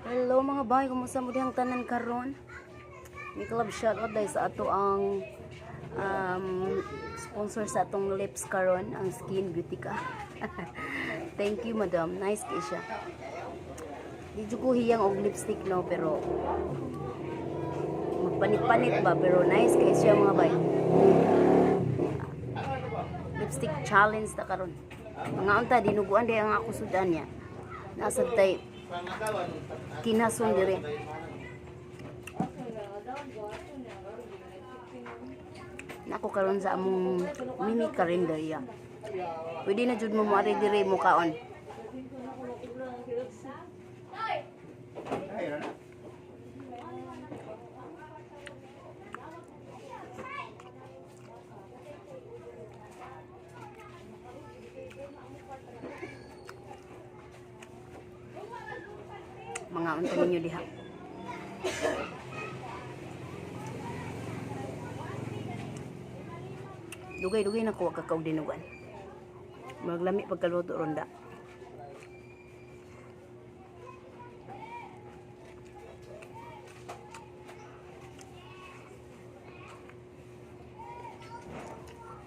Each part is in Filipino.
Hello mga bay, kumusta mo dihang tanan karon? May club shoutout dahil sa ato ang sponsor sa atong lips karon, ang Skin Beautica. Thank you madam, nice kay siya. Di jud ko hiyang og lipstick no, pero magpanit-panit ba, pero nice kay siya mga bay. Lipstick challenge ta karon. Mga unta dinuguan di ang ako sudan niya. Nasa tay kinason dire. Nako karon sa among mini karinderya. Pwede na jud mo moari dire mo kaon. Mga unta ninyo diha. Dugay-dugay na ko kakaw dinugan. Maglami pagkaluto ronda.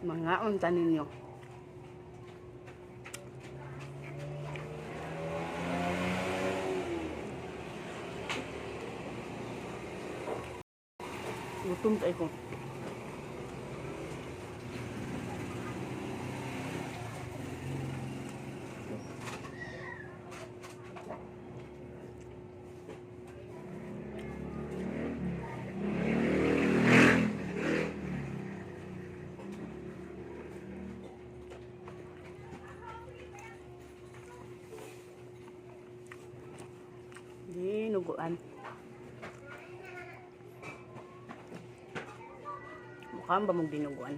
Mga unta ninyo. Gutom tayo ko. Dinuguan. Mukhang ba mong dinuguan?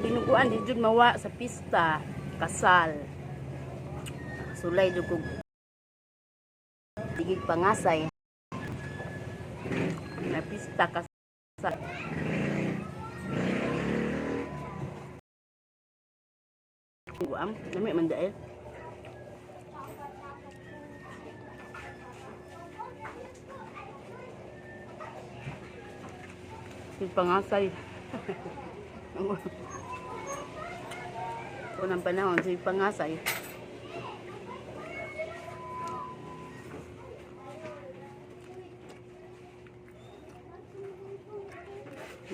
Dinuguan di jud mawa sa pista, kasal. Sulay jud kog digig pangasay. Na pista kasal. Guam, nami man dael. Di pangasay. Unang panahon, si pangasay.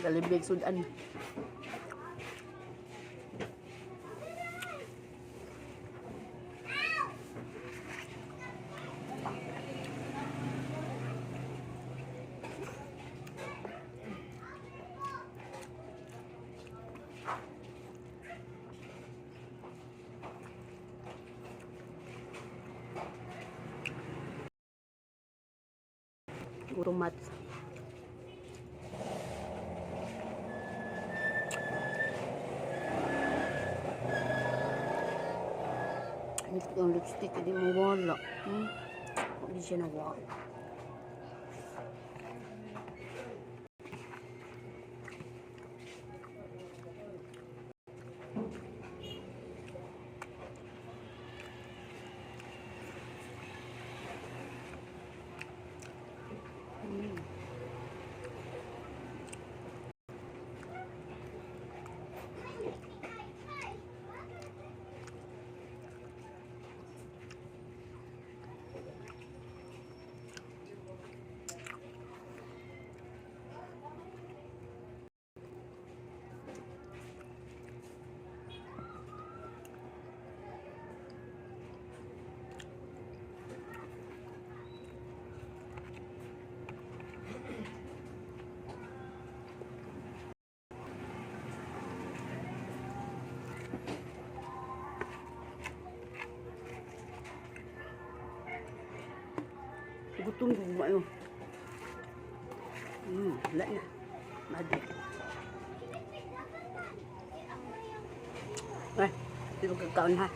Galibig sudan. Urumat. Yung lipstick hindi mo wala. Hindi siya nawala. Gutom ko ba yun? Wala na. Madi. Ay, hindi magkakaon ha.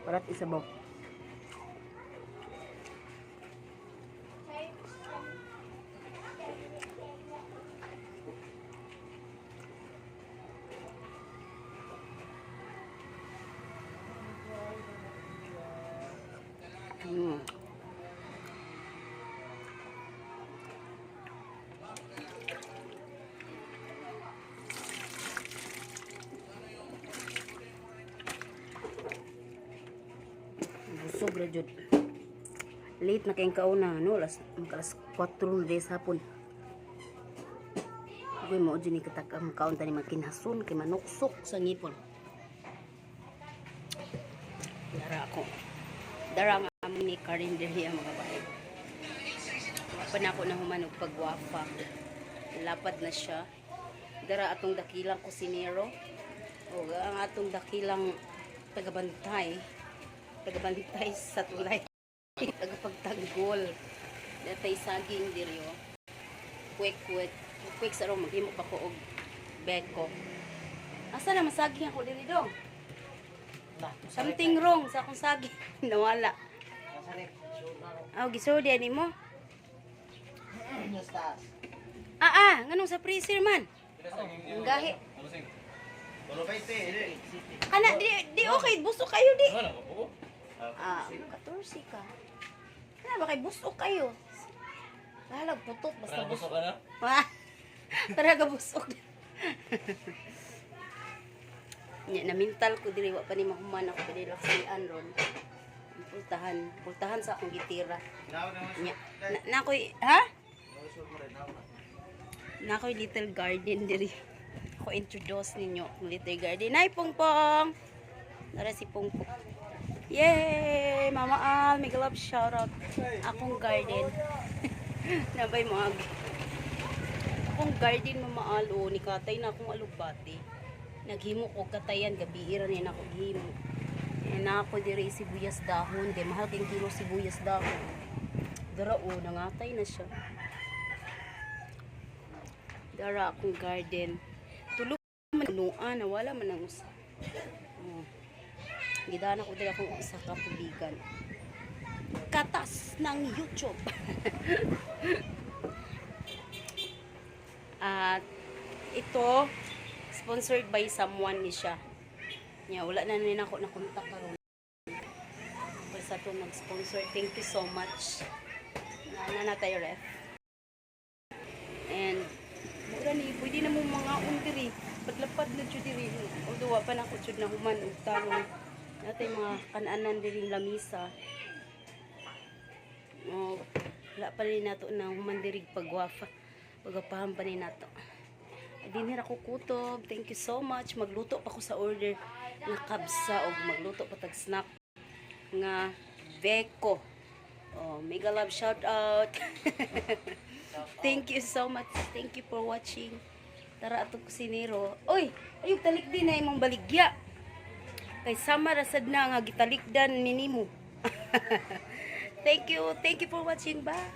Parat isabaw. Busog ra jud. Late na kayong kauna, no? Alas 4 na sa hapon. Uy, mo dyan ni katakam kaunta ni makinhason kay manuksok sa ngipon. Dara nga amin ni Karen Delia mga bahay. Pa na ako na humanog pagwafa. Lapad na siya. Dara atong dakilang kusinero. O ang atong dakilang tagabantay sa tulay. Tagapagtanggol. Datay saging diri o. Quick sa ro maghimo pa ko og beko. Asa na masaging ako diri dong? Something wrong sa akong saging. Nawala. Gisodi ani mo? Nganong sa freezer man? Ang gahi. Kana di okay, busok kayo di. 14 ka. Kana ba kay busok kayo? Lalag putot basta busok ka na. Para ka busok. Nya na mental ko diri wa pa ni mahuman ako diri laksian ron. Pultahan sa akong gitira. Nya na koy ha? Na koy little garden diri. Ako introduce ninyo ang little garden. Ay Pongpong. Nara si Pongpong. Yay! Mama Al, mega love shout out. Akong garden. Nabay mo ag. Akong garden Mama Al, ni katay na akong alugbati. Naghimo ko katayan gabi ira ni nako gihimo. Na ako diri sibuyas dahon, kay mahal kay kilo sibuyas dahon. Dara nangatay na siya. Dara akong garden. Tulog man nuan, wala man ang usa. Gidana ko dira akong usa ka tubigan. Katas ng YouTube. At ito sponsored by someone ni siya. Nya wala na rin ako na kontak karon. Basta to nag-sponsor. Thank you so much. Na tayo ref. And mura ni pwede na mo mga diri. Padlapad na jud diri. Although wa pa na ko jud na human og tanong. Natay mga kananan diri lamisa. Wala pa rin nato na human diri pagwafa. Pagapaham pa rin nato. Dinira ko kutob. Thank you so much. Magluto pa ko sa order nga kabsa o magluto pa tag snack nga beko. Mega love shout out. Thank you so much. Thank you for watching. Tara atong kusinero. Oy, ayog talik din na imong baligya. Kay sama rasad na nga gitalikdan minimo. Thank you for watching. Bye.